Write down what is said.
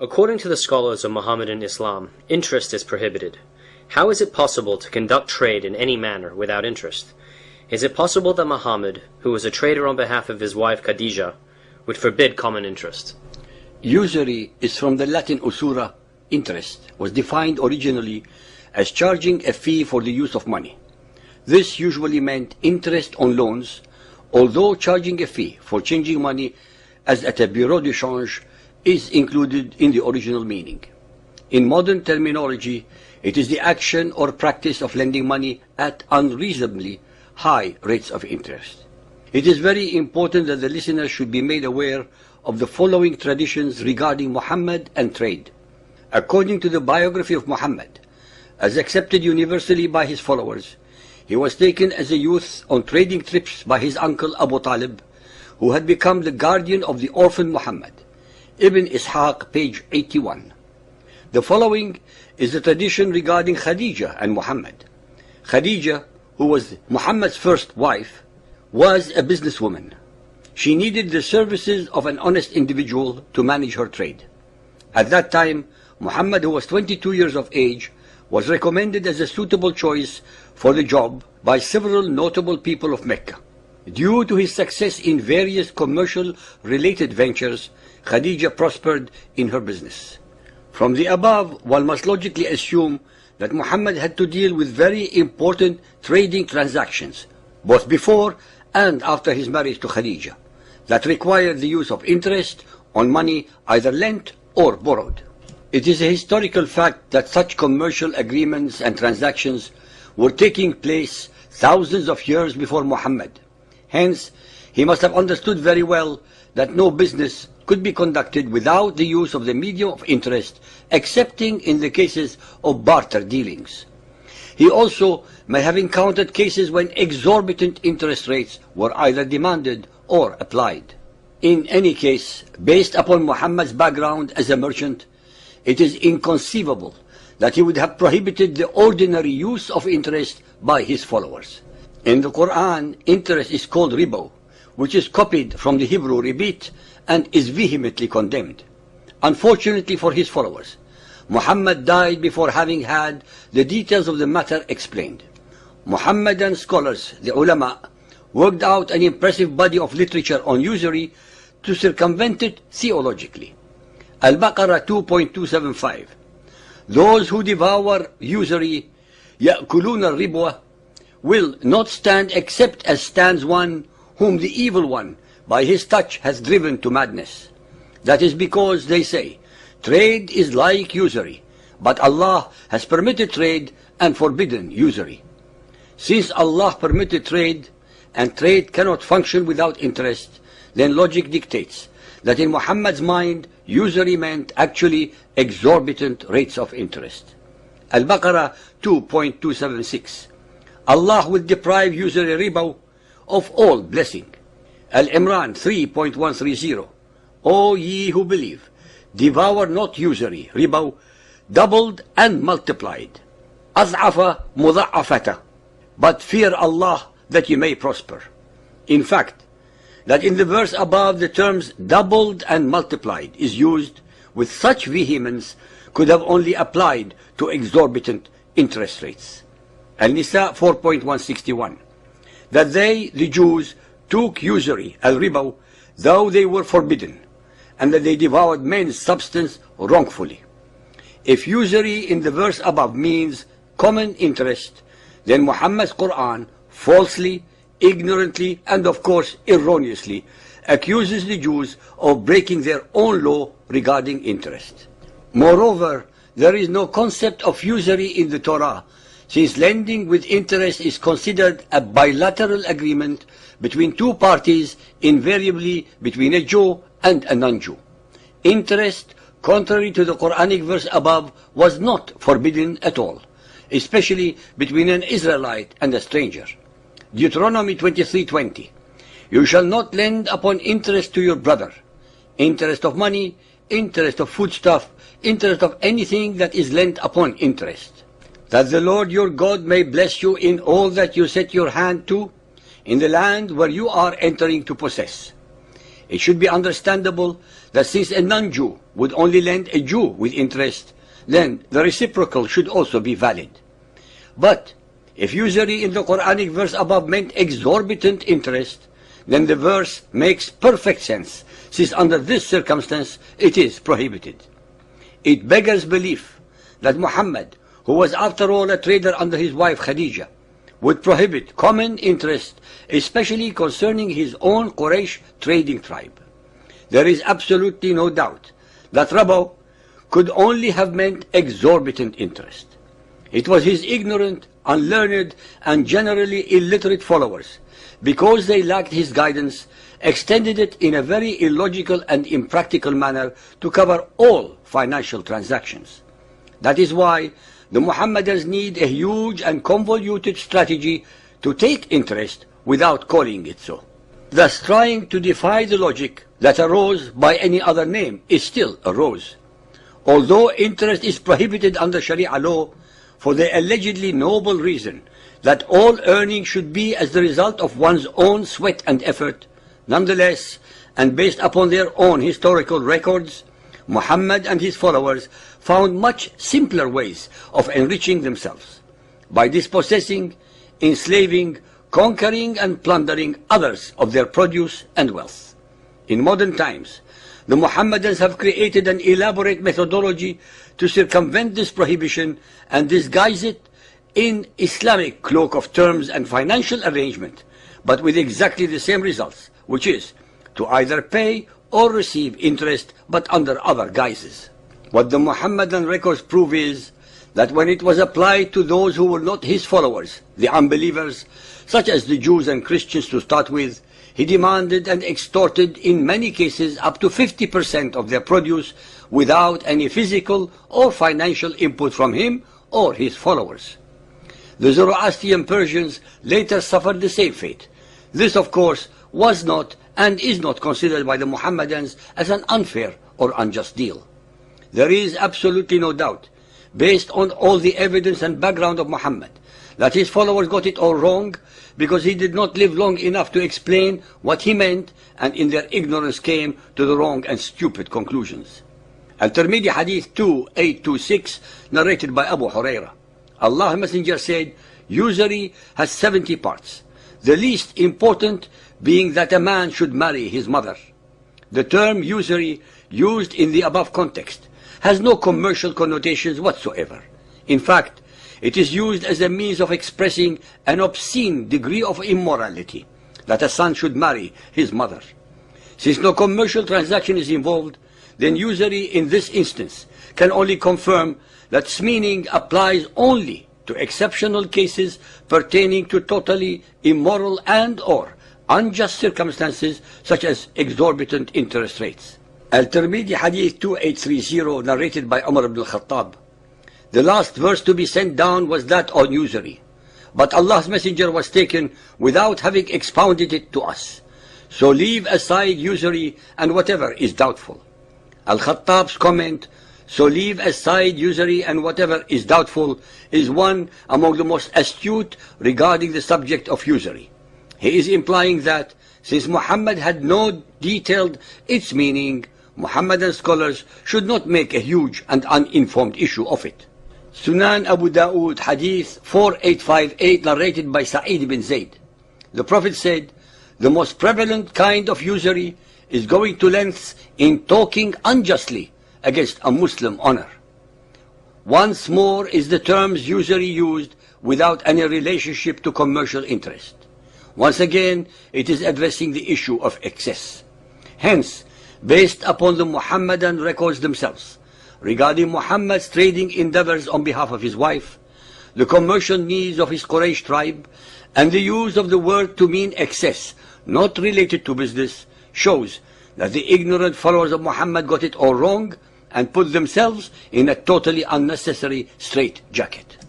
According to the scholars of Mohammedan Islam, interest is prohibited. How is it possible to conduct trade in any manner without interest? Is it possible that Muhammad, who was a trader on behalf of his wife Khadija, would forbid common interest? Usury is from the Latin usura, interest, was defined originally as charging a fee for the use of money. This usually meant interest on loans, although charging a fee for changing money, as at a bureau de change, is included in the original meaning. In modern terminology, it is the action or practice of lending money at unreasonably high rates of interest. It is very important that the listener should be made aware of the following traditions regarding Muhammad and trade. According to the biography of Muhammad, as accepted universally by his followers, he was taken as a youth on trading trips by his uncle Abu Talib, who had become the guardian of the orphan Muhammad. Ibn Ishaq, page 81. The following is the tradition regarding Khadija and Muhammad. Khadija, who was Muhammad's first wife, was a businesswoman. She needed the services of an honest individual to manage her trade. At that time, Muhammad, who was 22 years of age, was recommended as a suitable choice for the job by several notable people of Mecca. Due to his success in various commercial-related ventures, Khadija prospered in her business. From the above, one must logically assume that Muhammad had to deal with very important trading transactions, both before and after his marriage to Khadija, that required the use of interest on money either lent or borrowed. It is a historical fact that such commercial agreements and transactions were taking place thousands of years before Muhammad. Hence, he must have understood very well that no business could be conducted without the use of the medium of interest, excepting in the cases of barter dealings. He also may have encountered cases when exorbitant interest rates were either demanded or applied. In any case, based upon Muhammad's background as a merchant, it is inconceivable that he would have prohibited the ordinary use of interest by his followers. In the Quran, interest is called riba, which is copied from the Hebrew ribit and is vehemently condemned. Unfortunately for his followers, Muhammad died before having had the details of the matter explained. Muhammadan scholars, the ulama, worked out an impressive body of literature on usury to circumvent it theologically. Al-Baqarah 2.275. Those who devour usury, يأكلون الربوة, will not stand except as stands one whom the evil one by his touch has driven to madness. That is because, they say, trade is like usury, but Allah has permitted trade and forbidden usury. Since Allah permitted trade, and trade cannot function without interest, then logic dictates that in Muhammad's mind, usury meant actually exorbitant rates of interest. Al-Baqarah 2.276. Allah will deprive usury riba of all blessing. Al-Imran 3.130. O ye who believe, devour not usury, riba, doubled and multiplied. Az'afa mudha'afata. But fear Allah that you may prosper. In fact, that in the verse above the terms doubled and multiplied is used with such vehemence could have only applied to exorbitant interest rates. Al-Nisa 4.161. That they, the Jews, took usury, al-riba, though they were forbidden, and that they devoured men's substance wrongfully. If usury in the verse above means common interest, then Muhammad's Quran falsely, ignorantly, and of course erroneously accuses the Jews of breaking their own law regarding interest. Moreover, there is no concept of usury in the Torah, since lending with interest is considered a bilateral agreement between two parties, invariably between a Jew and a non-Jew. Interest, contrary to the Quranic verse above, was not forbidden at all, especially between an Israelite and a stranger. Deuteronomy 23:20. You shall not lend upon interest to your brother, interest of money, interest of foodstuff, interest of anything that is lent upon interest. That the Lord your God may bless you in all that you set your hand to, in the land where you are entering to possess. It should be understandable that since a non-Jew would only lend a Jew with interest, then the reciprocal should also be valid. But if usury in the Quranic verse above meant exorbitant interest, then the verse makes perfect sense, since under this circumstance it is prohibited. It beggars belief that Muhammad, who was after all a trader under his wife Khadija, would prohibit common interest, especially concerning his own Quraysh trading tribe. There is absolutely no doubt that Rabba could only have meant exorbitant interest. It was his ignorant, unlearned, and generally illiterate followers, because they lacked his guidance, extended it in a very illogical and impractical manner to cover all financial transactions. That is why the Muhammadans need a huge and convoluted strategy to take interest without calling it so. Thus, trying to defy the logic that a rose by any other name is still a rose. Although interest is prohibited under Sharia law for the allegedly noble reason that all earning should be as the result of one's own sweat and effort, nonetheless, and based upon their own historical records, Muhammad and his followers found much simpler ways of enriching themselves by dispossessing, enslaving, conquering and plundering others of their produce and wealth. In modern times, the Muhammadans have created an elaborate methodology to circumvent this prohibition and disguise it in Islamic cloak of terms and financial arrangement, but with exactly the same results, which is to either pay or receive interest, but under other guises. What the Muhammadan records prove is that when it was applied to those who were not his followers, the unbelievers, such as the Jews and Christians to start with, he demanded and extorted in many cases up to 50% of their produce without any physical or financial input from him or his followers. The Zoroastrian Persians later suffered the same fate. This, of course, was not and is not considered by the Muhammadans as an unfair or unjust deal. There is absolutely no doubt, based on all the evidence and background of Muhammad, that his followers got it all wrong because he did not live long enough to explain what he meant, and in their ignorance came to the wrong and stupid conclusions. Al-Tirmidhi Hadith 2826, narrated by Abu Huraira. Allah's Messenger said, usury has 70 parts, the least important being that a man should marry his mother. The term usury, used in the above context, has no commercial connotations whatsoever. In fact, it is used as a means of expressing an obscene degree of immorality, that a son should marry his mother. Since no commercial transaction is involved, then usury in this instance can only confirm that its meaning applies only to exceptional cases pertaining to totally immoral and or unjust circumstances such as exorbitant interest rates. Al-Tirmidhi Hadith 2830, narrated by Umar ibn al-Khattab. The last verse to be sent down was that on usury, but Allah's Messenger was taken without having expounded it to us. So leave aside usury and whatever is doubtful. Al-Khattab's comment, so leave aside usury and whatever is doubtful, is one among the most astute regarding the subject of usury. He is implying that since Muhammad had no detailed its meaning, Muhammadan scholars should not make a huge and uninformed issue of it. Sunan Abu Dawood Hadith 4858, narrated by Sa'id bin Zayd. The Prophet said, the most prevalent kind of usury is going to lengths in talking unjustly against a Muslim honor. Once more is the terms usury used without any relationship to commercial interest. Once again, it is addressing the issue of excess. Hence, based upon the Muhammadan records themselves, regarding Muhammad's trading endeavors on behalf of his wife, the commercial needs of his Quraysh tribe, and the use of the word to mean excess, not related to business, shows that the ignorant followers of Muhammad got it all wrong and put themselves in a totally unnecessary straitjacket.